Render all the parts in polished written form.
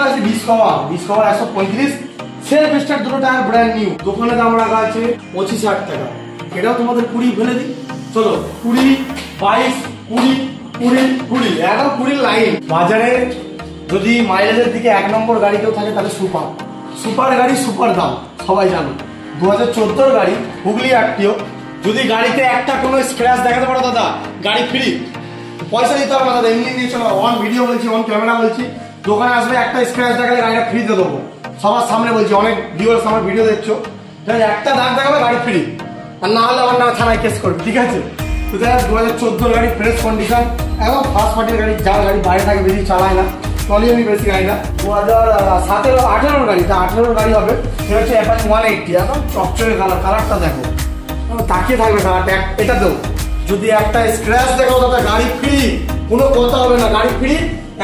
চলে আসি discover 135 self start, দুটো টায়ার ব্র্যান্ড নিউ। দোকানে দাম রাখা আছে 25,000 টাকা। এটাও তোমাদের 20 ফেলে দিই। চলো 20, 22, 20, 20, 20, একদম 20 লাইন। বাজারে যদি মাইলেজের দিকে 1 নম্বর গাড়ি কেউ থাকে তাহলে সুপার গাড়ি, সুপার দাম সবাই জানো। 2014 গাড়ি, হুগলি আরটিও। যদি গাড়িতে একটা কোনো স্ক্র্যাচ দেখাতে পারো দাদা, গাড়ি ফ্রি, পয়সা দিতে হবে না দাদা, এমনি নিয়ে চলো। অন ভিডিও বলছি, অন ক্যামেরা বলছি, দোকানে আসবে একটা স্ক্র্যাচ দেখালে গাড়িটা ফ্রিতে দেবো, সবার সামনে বলছি। অনেক ভিউয়ার্স আমার ভিডিও দেখছো, একটা দাগ দেখাবে গাড়ি ফ্রি, আর না হলে আমার না থানায় কেস করবে, ঠিক আছে? তো যাই হোক 2014 গাড়ি, ফ্রেশ কন্ডিশন, একদম ফার্স্ট পার্টির গাড়ি। যার গাড়ি বাইরে থাকে বেশি চালায় না, চলি আমি বেশি গাড়ি না। 2017-18 গাড়ি, তা 18 গাড়ি হবে। সেটা হচ্ছে অ্যাপাচি 180, একদম চকচকে কালারটা দেখো, তাকিয়ে থাকবে কালারটা। এটা দেবো, যদি একটা স্ক্র্যাচ দেখো দাদা গাড়ি ফ্রি, কোনো কথা হবে না, গাড়ি ফ্রি।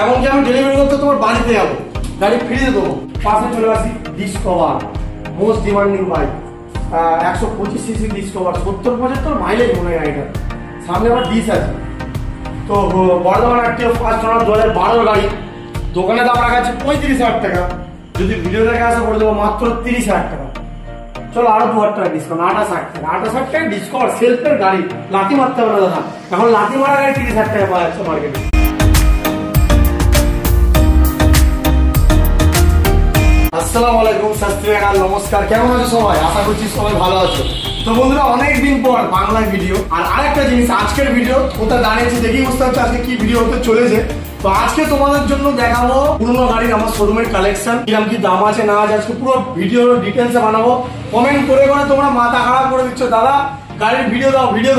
এমনকি আমি ডেলিভারি করতে তোমার বাড়িতে যাবো, গাড়ি ফ্রি দেবো। পাশে চলে আসি discover, most demanding bike, 125 CC discover, 70-75 mileage মনে হয় গাড়িটা। সামনে আবার ডিস আছে। তো বর্ধমান আরটিও ফার্স্ট ওনার 2012 গাড়ি। দোকানে দাম রাখা আছে 35,000 টাকা। যদি ভিডিও দেখে আসা করে দেবো মাত্র 30,000 টাকা। চলো আরো 2,000 টাকা ডিসকাউন্ট, 28,000 টাকা। 28,000 টাকা ডিসকাউন্ট, সেলফের গাড়ি, লাঠি মারতে হবে না দাদা। এখন লাঠি মারা গাড়ি 30,000 টাকা পাওয়া যাচ্ছে মার্কেটে। আসসালামু আলাইকুম, সত শ্রী আকাল, নমস্কার। কেমন আছো সবাই? আশা করছি সবাই ভালো আছো। তো বন্ধুরা, অনেকদিন পর বাংলায় ভিডিও। আর আরেকটা জিনিস, আজকের ভিডিও কোথায় দাঁড়িয়েছি দেখি বুঝতে পারছি আজকে কি ভিডিও হতে চলেছে। তো আজকে তোমাদের জন্য দেখাবো পুরোনো গাড়ির আমার শোরুমের কালেকশন, কিরকম কি দাম আছে না আছে, আজকে পুরো ভিডিও ডিটেলসে বানাবো। কমেন্ট করে তোমরা মাথা খারাপ করে দিচ্ছ, দাদা গাড়ির ভিডিও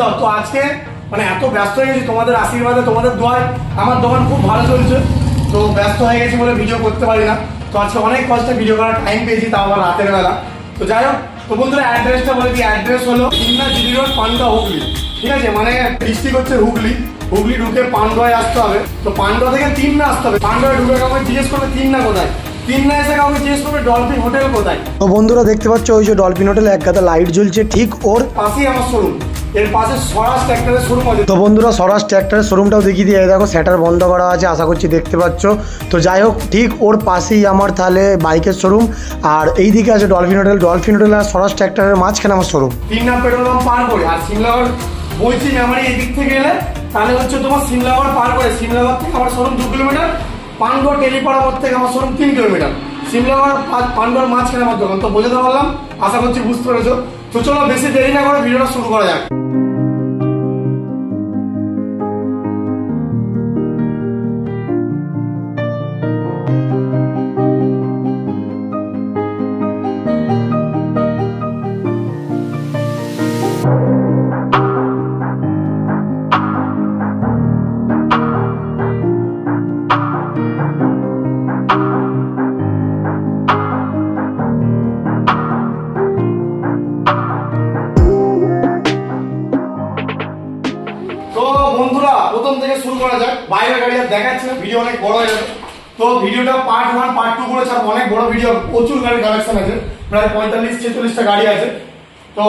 দাও। তো আজকে মানে এত ব্যস্ত হয়ে গেছি, তোমাদের আশীর্বাদে, তোমাদের দোয়ায় আমার দোকান খুব ভালো চলছে। তো ব্যস্ত হয়ে গেছি বলে ভিডিও করতে পারি না। তো আজকে অনেক কষ্টে ভিডিও করার টাইম পেয়েছি, তাও আবার রাতের বেলা। তো যাই হোক, তো বন্ধুরা অ্যাড্রেসটা বলে দিই। অ্যাড্রেস হলো ইন্না জিডি রোড, পান্ডুয়া, হুগলি। ঠিক আছে, মানে ডিস্ট্রিক্ট হচ্ছে হুগলি ঢুকে পান্ডুয়ায় আসতে হবে। তো পান্ডুয়া থেকে 3 না আসতে হবে। পান্ডুয়ায় ঢুকে কাউকে জিজ্ঞেস করবে 3 না কোথায়, 3 না এসে কাউকে জিজ্ঞেস করবে ডলফিন হোটেল কোথায়। তো বন্ধুরা দেখতে পাচ্ছ ওই যে ডলফিন হোটেল, এক গাদা লাইট জ্বলছে, ঠিক ওর পাশেই আমার শোরুম। এর পাশে স্বরাজ ট্র্যাক্টরের শোরুম আছে। তো বন্ধুরা স্বরাজ ট্র্যাক্টরের শোরুমটাও দেখিয়ে দিয়ে, দেখো শ্যাটার বন্ধ করা আছে, আশা করছি দেখতে পাচ্ছ। তো যাই হোক, ঠিক ওর পাশেই আমার তাহলে বাইকের শোরুম। আর এই দিকে আছে ডলফিন হোটেল আর স্বরাজ ট্র্যাক্টরের মাঝখানে আমার শোরুম। 3 নাম পেট্রোল পাম্প পার করে, আর সিমলাগড় বলছি মেমারি এদিক থেকে এলে তাহলে হচ্ছে তোমার সিমলাগড় পার করে, সিমলাগড় থেকে আমার শোরুম 2 কিলোমিটার, পান্ডুয়া টেলিপাড়া মোড় থেকে আমার শোরুম 3 কিলোমিটার। সিমলাগড় পান্ডুয়ার মাঝখানে আমার দোকান। তো বোঝাতে পারলাম, আশা করছি বুঝতে পেরেছো। তো চলো বেশি দেরি না করে ভিডিওটা শুরু করা যাক। বন্ধুরা প্রথম থেকে শুরু করা যাক। বাইরের গাড়ি আর দেখাচ্ছি না, ভিডিও অনেক বড় হয়ে যাবে। তো ভিডিওটা পার্ট 1 পার্ট 2 করে ছাড়বো, অনেক বড় ভিডিও, প্রচুর গাড়ি কালেকশন আছে, প্রায় 45-46টা গাড়ি আছে। তো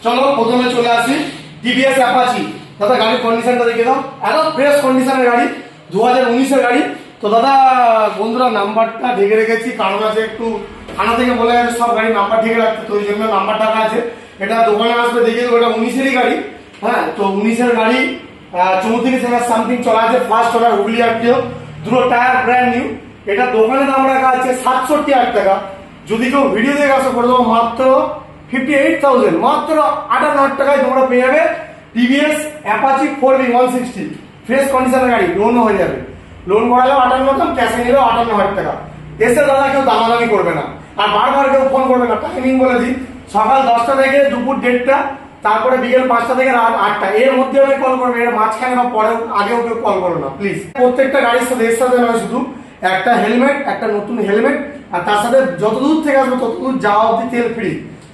চলো প্রথমে চলে আসি টিভিএস অ্যাপাচি। দাদা গাড়ির কন্ডিশনটা দেখে দাও, একদম ফ্রেশ কন্ডিশনের গাড়ি, 2019 এর গাড়ি। তো দাদা বন্ধুরা নাম্বারটা ঢেকে রেখেছি, কারণ আছে একটু থানা থেকে বলে গেছে সব গাড়ি নাম্বার ঢেকে রাখতে, তো ওই জন্য নাম্বার টাকা আছে। এটা দোকানে আসবে দেখিয়ে দেবো, এটা 19-এরই গাড়ি। হ্যাঁ, তো 19-এর গাড়ি, 34,000 সামথিং চলা আছে, ফার্স্ট ওনার, হুগলি আরটিও, দুটো টায়ার ব্র্যান্ড নিউ। এটা দোকানে দাম রাখা আছে 67,000 টাকা। যদি কেউ ভিডিও দেখে আসো করে দেবো মাত্র 58,000, মাত্র 58,000 টাকায় তোমরা পেয়ে যাবে টিভিএস অ্যাপাচি 4V 160, ফ্রেশ কন্ডিশনের গাড়ি। লোন হয়ে যাবে, লোন করালেও 58,000, ক্যাশে নিলেও 58,000 টাকা। এসে দাদা কেউ দামাদামি করবে না, আর বারবার কেউ ফোন করবে না। টাইমিং বলে দিই, সকাল 10টা থেকে দুপুর 1:30টা, তারপরে বিকেল 5টা থেকে রাত 8টা, এর মধ্যে আমি কল করবে। এর মাঝখানে বা পরে আগেও কেউ কল করো না প্লিজ। প্রত্যেকটা গাড়ির সাথে এর সাথে নয় শুধু একটা হেলমেট, একটা নতুন হেলমেট, আর তার সাথে যত দূর থেকে আসবে তত দূর যাওয়া অব্দি তেল ফ্রি,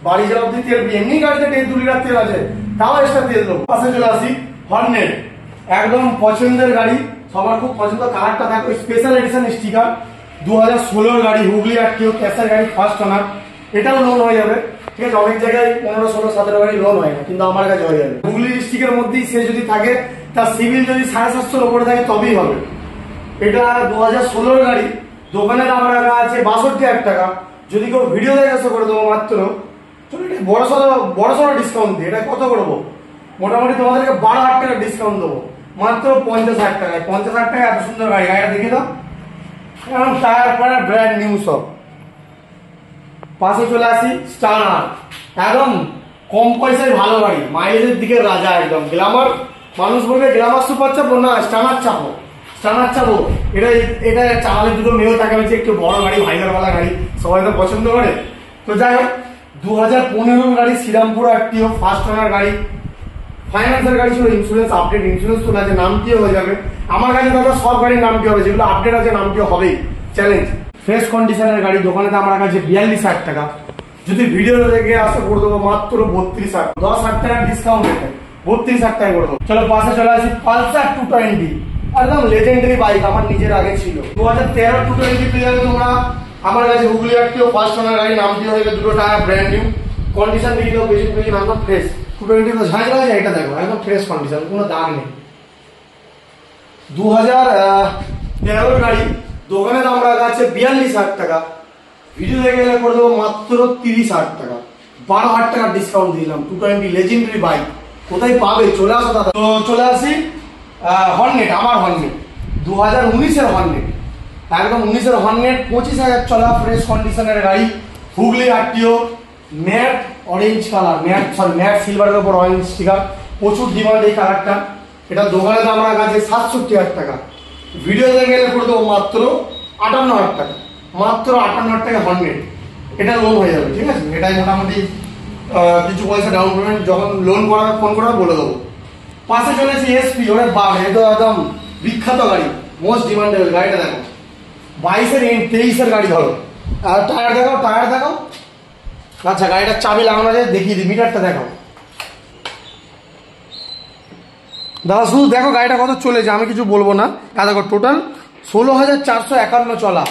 বাড়ি যাওয়া অব্দি তেল ফ্রি। এমনি গাড়িতে 1.5-2 লিটার তেল আছে, তাও এক্সট্রা তেল দেবো। পাশে চলে আসি হর্নেট, একদম পছন্দের গাড়ি, সবার খুব পছন্দ। কালারটা দেখো, স্পেশাল এডিশন স্টিকার, 2016 গাড়ি, হুগলি আরটিও, ক্যাশের গাড়ি, ফার্স্ট ওনার। এটাও লোন হয়ে যাবে, ঠিক আছে। অনেক জায়গায় 15, 16, 17 গাড়ি লোন হয় না, কিন্তু আমার কাছে হয়ে যাবে। হুগলি ডিস্ট্রিক্টের মধ্যেই সে যদি থাকে, তার সিভিল যদি 750-এর উপরে থাকে তবেই হবে। এটা 2016 গাড়ি, দোকানে দাম রাখা আছে 62,000 টাকা। যদি কেউ ভিডিও দেখে এসে করে দেবো মাত্র, চলো এটা বড় সড়ো ডিসকাউন্ট দিই। এটা কত করবো, মোটামুটি তোমাদেরকে 12,000 টাকা ডিসকাউন্ট দেবো মাত্র 50,000 টাকায়। 50,000 টাকা এত সুন্দর গাড়ি, গাড়িটা দেখে দাও, এখন টায়ার ফায়ার ব্র্যান্ড নিউ সব। পাশে চলে আসি স্টানার, একদম কম পয়সায় ভালো গাড়ি, মাইলেজের দিকে রাজা একদম। গ্ল্যামার, মানুষ বলবে গ্ল্যামার সুপার চাপো, না স্টানার চাপো, স্টানার চাপো। এটা এটা চালালে দুটো মেয়েও টাকা হচ্ছে, একটু বড় গাড়ি, ভাইজারওয়ালা গাড়ি সবাই তো পছন্দ করে। তো যাই হোক, 2015 গাড়ি, শ্রীরামপুর আরটিও, ফার্স্ট ওনার গাড়ি, ফাইন্যান্সের গাড়ি ছিল, ইন্স্যুরেন্স আপডেট, ইন্স্যুরেন্স চলে আছে, নামটিও হয়ে যাবে। আমার কাছে দাদা সব গাড়ির নামটি হবে, যেগুলো আপডেট আছে নামটিও হবেই, চ্যালেঞ্জ। ফ্রেশ কন্ডিশনের গাড়ি, দোকানে দাম রাখা আছে 42,000 টাকা। যদি ভিডিও দেখে আসো করে দেবো মাত্র 32,000, 10,000 টাকা ডিসকাউন্ট রেখে 32,000 টাকা করে দেবো। চলো পাশে চলে আসি পালসার 220, একদম লেজেন্ডারি বাইক, আমার নিজের আগে ছিল। 2013 220 পেয়ে যাবে তোমরা আমার কাছে। হুগলি আরটিও, ফার্স্ট ওনার গাড়ি, নামটি হয়ে গেছে, দুটো টায়ার ব্র্যান্ড নিউ, কন্ডিশন দেখি দাও, বেশি বেশি একদম ফ্রেশ। 220 তো ঝাঁঝরা হয়ে যায়, এটা দেখো একদম ফ্রেশ কন্ডিশন, কোনো দাগ নেই। 2013 গাড়ি, দোকানে দাম রাখা আছে 42,000 টাকা। ভিডিও দেখে গেলে করে দেবো মাত্র 30,000 টাকা, 12,000 টাকা ডিসকাউন্ট দিলাম। 220 লেজেন্ডারি বাইক, কোথায় পাবে, চলে আসো দাদা। তো চলে আসি হর্নেট, আমার হর্নেট 2019-এর হর্নেট, একদম 19-এর হর্নেট, 25,000 চলা, ফ্রেশ কন্ডিশনের গাড়ি, Hooghly RTO, matte orange colour, matte সিলভারের উপর অরেঞ্জ স্টিকার, প্রচুর ডিমান্ড এই কালারটা। এটা দোকানে দাম রাখা আছে 67,000 টাকা। ভিডিও দেখে গেলে করে দেবো মাত্র 58,000 টাকা, মাত্র 58,000 টাকা হর্নেট। এটা লোন হয়ে যাবে, ঠিক আছে। এটাই মোটামুটি কিছু পয়সা ডাউন পেমেন্ট, যখন লোন করাবে ফোন করাবে বলে দেবো। পাশে চলে এসেছি এসপি, ওরে বাপ, এ তো একদম বিখ্যাত গাড়ি, মোস্ট ডিমান্ডেবল। গাড়িটা দেখো 22-এর এন্ড, 23-এর গাড়ি ধরো। আর টায়ার দেখাও, টায়ার দেখাও। আচ্ছা, গাড়িটার চাবি লাগানো আছে, দেখিয়ে দিই, মিটারটা দেখাও দাদা। শুধু দেখো গাড়িটা কত চলেছে, আমি কিছু বলবো না। দেখো টোটাল 16,451 চলা,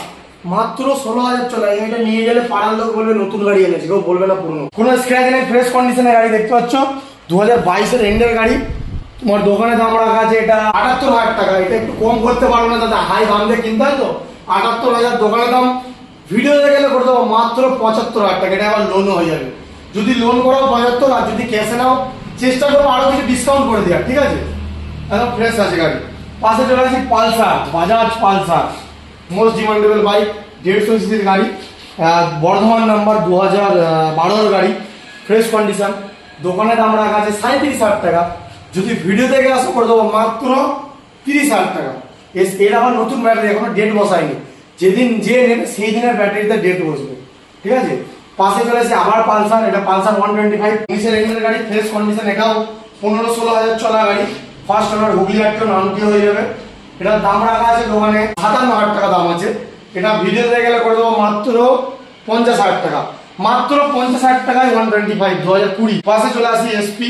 মাত্র 16,000 চলা। এই গাড়িটা নিয়ে গেলে পাড়ার লোক বলবে নতুন গাড়ি এনেছে, কেউ বলবে না পুরনো। কোনো স্ক্র্যাচ নেই, ফ্রেশ কন্ডিশনের গাড়ি দেখতে পাচ্ছ। 2022-এর এন্ডের গাড়ি, তোমার দোকানে দাম রাখা আছে এটা 78,000 টাকা। এটা একটু কম করতে পারবো না দাদা, হাই দাম দিয়ে কিনতে হয় তো। 78,000 দোকানে দাম, ভিডিও দেখে গেলে করে দেবো মাত্র 75,000 টাকা। এটা আবার লোনও হয়ে যাবে, যদি লোন করাও 75, আর যদি ক্যাশে নাও চেষ্টা করবো আরো কিছু ডিসকাউন্ট করে দেওয়ার, ঠিক আছে। একদম ফ্রেশ আছে গাড়ি। পাশে চলে আসি Pulsar, Bajaj Pulsar, most demandable bike, 150 সিসির গাড়ি, বর্ধমান নাম্বার, 2012-এর গাড়ি, ফ্রেশ কন্ডিশন। দোকানে দাম রাখা আছে 37,000 টাকা। যদি ভিডিও দেখে আসো করে দেবো মাত্র 30,000 টাকা। এর আবার নতুন ব্যাটারি, এখনো ডেট বসায়নি, যেদিন যে নেবে সেই দিনের ব্যাটারিতে ডেট বসবে, ঠিক আছে। পাশে চলে আসে আবার পালসার, এটা পালসার 125, 19-এর এন্ডের গাড়ি, ফ্রেশ কন্ডিশন। এটাও 15-16,000 চলা গাড়ি, ফার্স্ট ওনার, হুগলি আরটিও, নামটি হয়ে যাবে। এটার দাম রাখা আছে দোকানে 57,000 টাকা দাম আছে। এটা ভিডিও দেখে গেলে করে দেবো মাত্র 50,000 টাকা, মাত্র 50,000 টাকায় 125, 2020। পাশে চলে আসি SP,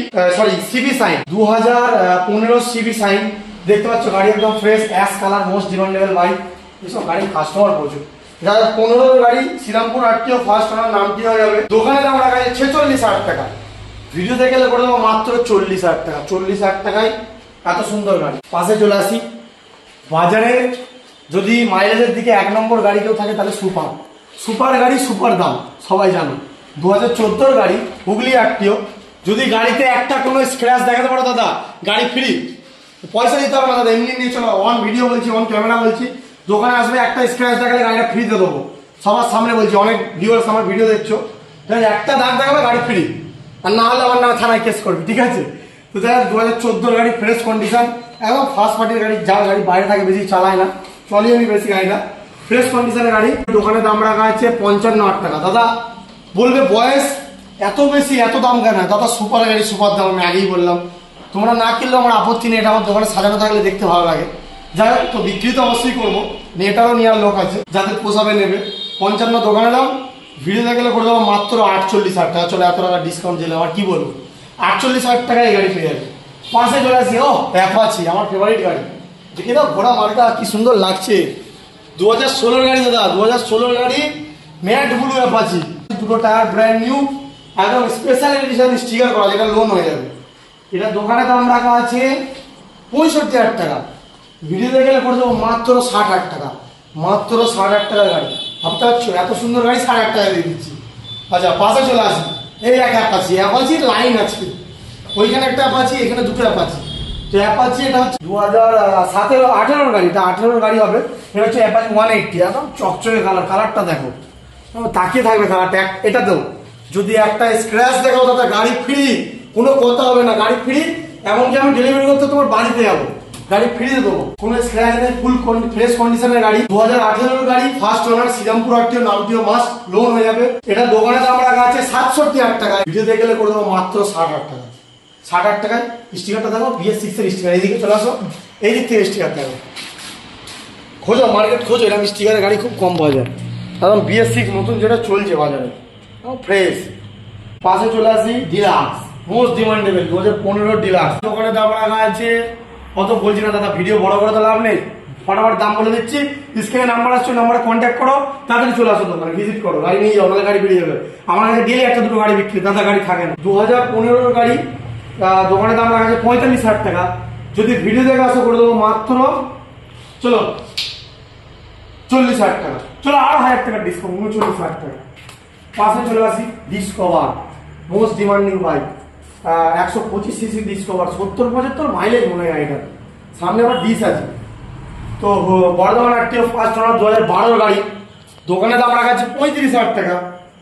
CB Shine, 2015 CB Shine, দেখতে পাচ্ছ গাড়ি একদম fresh, ash colour, most demandable bike. এসব গাড়ি কাস্টমার প্রচুর। 2015 গাড়ি, শ্রীরামপুর আরটিও, ফার্স্ট ওনার, নামটি হয়ে যাবে। দোকানে দাম রাখা আছে 46,000 টাকা। ভিডিও দেখে গেলে করে দেবো মাত্র 40,000 টাকা, 40,000 টাকায় এত সুন্দর গাড়ি। পাশে চলে আসি বাজারে, যদি মাইলেজের দিকে 1 নম্বর গাড়ি কেউ থাকে তাহলে সুপার। সুপার গাড়ি, সুপার দাম, সবাই জানো। 2014-এর গাড়ি, হুগলি আরটিও। যদি গাড়িতে একটা কোনো স্ক্র্যাচ দেখাতে পারো দাদা, গাড়ি ফ্রি, পয়সা দিতে হবে না দাদা, এমনি নিয়ে চলো। অন ভিডিও বলছি, অন ক্যামেরা বলছি, দোকানে আসবে, একটা স্ক্র্যাচ দেখালে গাড়িটা ফ্রিতে দেবো, সবার সামনে বলছি। অনেক ভিউয়ার্স আমার ভিডিও দেখছো, একটা দাগ দেখাবে গাড়ি ফ্রি, আর না হলে আমার নামে থানায় কেস করবে, ঠিক আছে। তো যাই হোক, 2014-এর গাড়ি, ফ্রেশ কন্ডিশন, একদম ফার্স্ট পার্টির গাড়ি, যার গাড়ি বাইরে থাকে বেশি চালায় না, চলি আমি বেশি গাড়িটা, ফ্রেশ কন্ডিশনের গাড়ি। দোকানে দাম রাখা আছে 55,000 টাকা। দাদা বলবে বয়স এত বেশি, এত দাম কেন দাদা? সুপার গাড়ি, সুপার দাম, আমি আগেই বললাম। তোমরা না কিনলেও আমার আপত্তি নেই, এটা আমার দোকানে সাজানো থাকলে দেখতে ভালো লাগে। যাই হোক, তো বিক্রি তো অবশ্যই করবো, এটারও নেওয়ার লোক আছে, যাদের পোষাবে নেবে। 55 দোকানে দাম, ভিডিও দেখলে করে দেবো মাত্র 48,000 টাকা। চলে এত টাকা ডিসকাউন্ট দিলে আর কি বলবো, 48,000 টাকায় এই গাড়ি পেয়ে যাবে। পাশে চলে আসি, ও অ্যাপাচি, আমার ফেভারিট গাড়ি। দেখে দাও ঘোড়া মালটা কি সুন্দর লাগছে। 2016-এর গাড়ি দাদা, 2016-এর গাড়ি, ম্যাট ব্লু অ্যাপাচি, দুটো টায়ার ব্র্যান্ড নিউ, একদম স্পেশাল এডিশন, স্টিকার করা, যেটা লোন হয়ে যাবে। এটা দোকানে দাম রাখা আছে 65,000 টাকা। ভিডিও দেখে গেলে করে দেবো মাত্র 60,000 টাকা, মাত্র 8.5 টাকার গাড়ি। ভাবতে পারছো এত সুন্দর গাড়ি 8.5 টাকা দিয়ে দিচ্ছি। আচ্ছা পাশে চলে আসি, এই এক অ্যাপাচির লাইন আছে, ওইখানে একটা অ্যাপাচি, এখানে দুটো অ্যাপাচি। তো অ্যাপাচি এটা হচ্ছে 2017-18 গাড়ি, এটা 18 গাড়ি হবে। এটা হচ্ছে অ্যাপাচি 180, একদম চকচকে কালারটা দেখো, তাকিয়ে থাকবে কালারটা। এটাতেও যদি একটা স্ক্র্যাচ দেখো তাতে গাড়ি ফ্রি, কোনো কথা হবে না, গাড়ি ফ্রি। এমনকি আমি ডেলিভারি করতে তোমার বাড়িতে যাবো, গাড়ি ফ্রি দেবো, কোনো স্ক্র্যাচ নেই, ফুল ফ্রেশ কন্ডিশনের গাড়ি। 2018 গাড়ি, ফার্স্ট ওনার, শ্রীরামপুর আরটিও, নামটিও মাস্ট, লোন হয়ে যাবে। এটা দোকানে দাম রাখা আছে 67 টাকা, ভিডিওতে গেলে করে দেবো মাত্র 68 টাকা। 68 টাকায়। স্টিকারটা দেখো, BS6 এর স্টিকার। এইদিকে চলে আসো, এই দিক থেকে স্টিকার দেখো, খোঁজো মার্কেট খোঁজো, এরকম স্টিকারের গাড়ি খুব কম পাওয়া যায়। একদম BS6 নতুন যেটা চলছে বাজারে, ফ্রেশ। পাশে চলে আসি ডিলাক্স, মোস্ট ডিমান্ডেবল 2015 ডিলাক্স। দোকানে দাম রাখা আছে, কত বলছি না দাদা, ভিডিও বড় করে তো লাভ নেই, ফটাফট দাম বলে দিচ্ছি। স্ক্রিনে নাম্বার আসছে, নাম্বারে কন্ট্যাক্ট করো, তাড়াতাড়ি চলে আসো দোকানে, ভিজিট করো, গাড়ি নিয়ে যাও, গাড়ি বেরিয়ে যাবে। আমার কাছে ডেলি একটা দুটো গাড়ি বিক্রি, দাদা গাড়ি থাকে না। 2015 গাড়ি, দোকানে দাম রাখা আছে 45,000 টাকা। যদি ভিডিও দেখে আসো করে দেবো মাত্র, চলো 40,000 টাকা, চলো আরো 1,000 টাকা ডিসকাউন্ট, 39,000 টাকা। পাশে চলে আসি discover, most demanding bike, 125 CC discover, 70-75 mileage মনে হয় গাড়িটা, সামনে আবার ডিস আছে। তো বর্ধমান আরটিও ফার্স্ট ওনার 2012 গাড়ি, দোকানে দাম রাখা আছে 35,000 টাকা।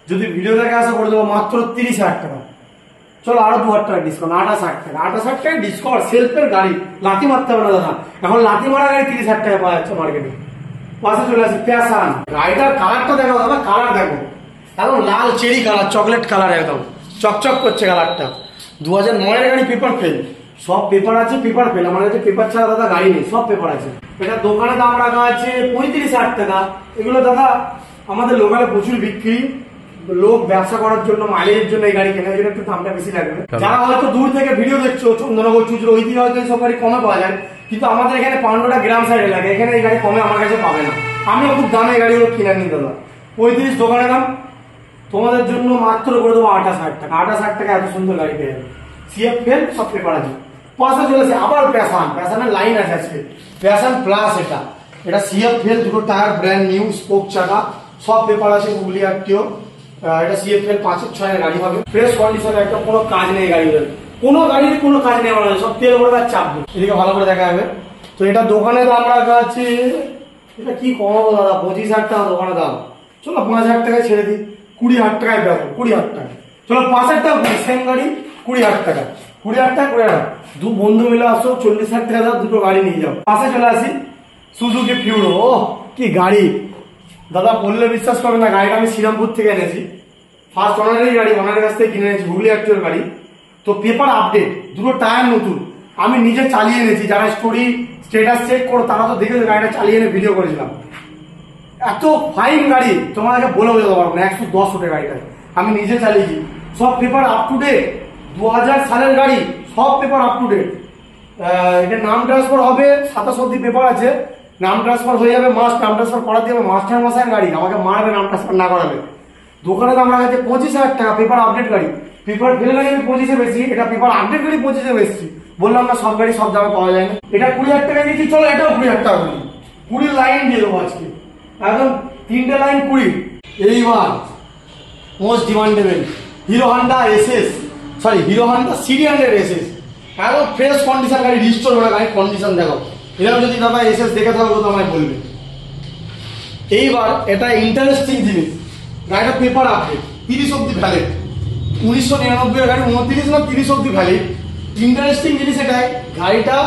যদি ভিডিও দেখে আসা করে দেবো মাত্র 30,000 টাকা। চলো আরো 2,000 টাকা ডিসকাউন্ট, 28,000 টাকা। 28,000 টাকা ডিসকাউন্ট, সেলফের গাড়ি, লাঠি মারতে হবে না দাদা, এখন লাঠি মারা গাড়ি 30,000 টাকা পাওয়া যাচ্ছে মার্কেটে। পাশে চলে আসি প্যাশন, গাড়িটার কালারটা দেখো দাদা, কালার দেখো, একদম লাল চেরি কালার, চকলেট কালার, একদম চকচক করছে কালারটা। 2009 এর গাড়ি, পেপার ফেল, সব পেপার আছে, পেপার ফেল। আমার কাছে পেপার ছাড়া দাদা গাড়ি নেই, সব পেপার আছে। এটা দোকানে দাম রাখা আছে 35,000 টাকা। এগুলো দাদা আমাদের লোকালে প্রচুর বিক্রি, লোক ব্যবসা করার জন্য, মাইলেজের জন্য এই গাড়ি কেনার জন্য একটু দামটা বেশি লাগবে। যারা হয়তো দূর থেকে ভিডিও দেখছো, চন্দননগর, চুচুড়ো, ওই দিকে হয়তো এইসব গাড়ি কমে পাওয়া যায়, কিন্তু আমাদের এখানে পান্ডুটা গ্রাম সাইডে লাগে, এখানে এই গাড়ি কমে আমার কাছে পাবে না। আমিও খুব দামে এই গাড়িগুলো কিনে নিই দাদা। 35 দোকানে দাম, তোমাদের জন্য মাত্র করে দেবো 28,000 টাকা। 28,000 টাকা এত সুন্দর গাড়ি পেয়ে যাবে, সিএফ ফেল, সব পেপার আছে। পাশে চলেছে আবার প্যাশন, প্যাশনের লাইন আছে আজকে, প্যাশন প্লাস। এটা সিএফ ফেল, দুটো টায়ার ব্র্যান্ড নিউ, স্পোক চাকা, সব পেপার আছে, হুগলি আরটিও। এটা সিএফ ফেল 5-6 এর গাড়ি হবে, ফ্রেশ কন্ডিশনে, একটা কোনো কাজ নেই গাড়ির, কোনো গাড়ির কোনো কাজ নেই আমার, সব তেল ভরে আর চাপ নেই। এদিকে ভালো করে দেখা যাবে। তো এটা দোকানে দাম রাখা আছে, এটা কি কমাবো দাদা, 25,000 টাকা দোকানে দাম। চলো 5,000 টাকায় ছেড়ে দিই, 20,000 টাকায় বেরো, 20,000 টাকা। চলো 5,000 টাকা, সেম গাড়ি 20,000 টাকা, 20,000 টাকা, 20,000 টাকা। দু বন্ধু মিলে আসো, 40,000 টাকা দাও, দুটো গাড়ি নিয়ে যাও। পাশে চলে আসি সুজুকি ফিউরো, ও কি গাড়ি দাদা, বললে বিশ্বাস করবে না, গাড়িটা আমি শ্রীরামপুর থেকে এনেছি, ফার্স্ট ওনারেরই গাড়ি, ওনারের কাছ থেকে কিনে এনেছি, হুগলি আরটিওর গাড়ি। তো পেপার আপডেট, দুটো টায়ার নতুন, আমি নিজে চালিয়ে এনেছি। যারা স্টোরি স্টেটাস চেক করো তারা তো দেখেছো, গাড়িটা চালিয়ে এনে ভিডিও করেছিলাম। এত ফাইন গাড়ি তোমাকে বলে বোঝাতে পারবো না, 110 ফুটের গাড়িটা আমি নিজে চালিয়েছি, সব পেপার আপ টু ডেট, 2000 সালের গাড়ি, সব পেপার আপ টু ডেট। এটা নাম ট্রান্সফার হবে, 27 অব্দি পেপার আছে, নাম ট্রান্সফার হয়ে যাবে, মাস্ট নাম ট্রান্সফার করাতে হবে, মাস্টার মশাইয়ের গাড়ি, আমাকে মারবে নাম ট্রান্সফার না করাবে। দোকানে দাম রাখা আছে 25,000 টাকা, পেপার আপডেট গাড়ি। পেপার ফেলে গাড়ি আমি 25-এ বেশি, এটা পেপার আপডেট গাড়ি 25-এ বেশি। বললাম না সব গাড়ি সব দামে পাওয়া যায় না। এটা 20,000 টাকা দিয়েছি, চলো এটাও 20,000 টাকা করি, 20 লাইন দিয়ে দেবো আজকে, একদম 3টে লাইন 20। এইবার most demandable Hero Honda SS, sorry Hero Honda সিডি100 এসএস, একদম ফ্রেশ কন্ডিশন গাড়ি, রিস্টোর করা গাড়ি, কন্ডিশন দেখো। এরকম যদি দাদা এসএস দেখে থাকো তো আমায় বলবে। এইবার এটা ইন্টারেস্টিং জিনিস, গাড়িটা পেপার আপডেট, 30 অব্দি ভ্যালিড, 1999 এর গাড়ি, 29 না 30 অব্দি ভ্যালিড। ইন্টারেস্টিং জিনিস এটাই, গাড়িটা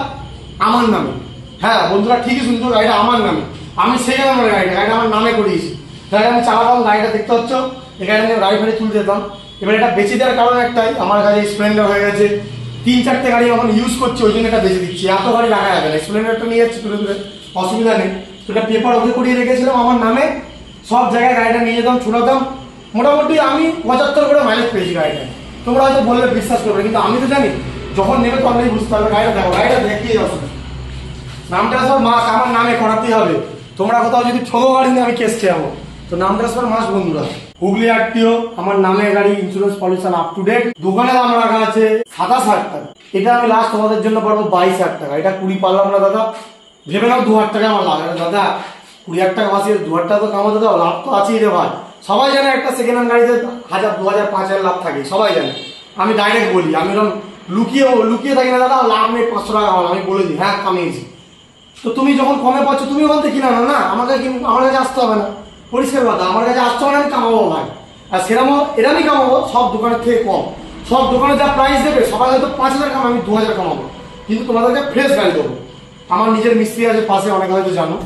আমার নামে। হ্যাঁ বন্ধুরা ঠিকই শুনছো, গাড়িটা আমার নামে, আমি সেখানে আমার গাড়িটা আমার নামে করিয়েছি। গাড়ি আমি চালাতাম, গাড়িটা দেখতে পাচ্ছ, এখানে আমি গাড়ি ফাড়ি তুলতে যেতাম। এবার এটা বেঁচে দেওয়ার কারণ একটাই, আমার কাছে স্প্লেন্ডার হয়ে গেছে, 3-4টে গাড়ি এখন ইউজ করছি, ওই জন্য এটা বেঁচে দিচ্ছি। এত গাড়ি রাখা যাবে না, স্প্লেন্ডারটা নিয়ে যাচ্ছি তুলে তুলে, অসুবিধা নেই। সেটা পেপার ওকে করিয়ে রেখেছিলাম আমার নামে, সব জায়গায় গাড়িটা নিয়ে যেতাম, ছুটাতাম। মোটামুটি আমি 75 করে মাইলেজ পেয়েছি গাড়িটা। তোমরা হয়তো বললে বিশ্বাস করবে, কিন্তু আমি তো জানি, যখন নেবে তখনই বুঝতে হবে। গাড়িটা দেখো, গাড়িটা দেখিয়ে যাও, নাম ট্রান্সফার মাস আমার নামে করাতেই হবে। তোমরা কোথাও যদি ঠগো গাড়ি নিয়ে আমি কেস খেয়াবো, তো নাম ট্রান্সফার মাস বন্ধুরা। হুগলি আরটিও আমার নামে গাড়ি, insurance pollution up to date. দোকানে দাম রাখা আছে 27,000 টাকা, এটা আমি লাস্ট তোমাদের জন্য পারবো 22,000 টাকা। এটা 20 পারলাম না দাদা, ভেবে নাও 2,000 টাকা আমার লাগে দাদা, 20,000 টাকা মাসে 2,000 টাকা তো কামাতে দাও, লাভ তো আছেই রে ভাই। সবাই জানে একটা সেকেন্ড হ্যান্ড গাড়িতে 1,000, 2,000, 5,000 লাভ থাকে, সবাই জানে। আমি ডাইরেক্ট বলি, আমি এরকম লুকিয়ে থাকি না দাদা, লাভ নেই 500 টাকা কামালাম, আমি বলে দিই হ্যাঁ কামিয়েছি। তো তুমি যখন কমে পাচ্ছ তুমি ওখান থেকে কিনে আনো না, আমার কাছে আসতে হবে না। পরিষ্কার কথা, আমার কাছে আসতে হবে না, আমি কামাবো ভাই। আর সেরকম এরকমই কামাবো, সব দোকানের থেকে কম। সব দোকানে যা প্রাইস দেবে, সবাই হয়তো 5,000 কামাবে, আমি 2,000 কামাবো, কিন্তু তোমাদেরকে ফ্রেশ গাড়ি দেবো। আমার নিজের মিস্ত্রি আছে পাশে, অনেক হয়তো জানো।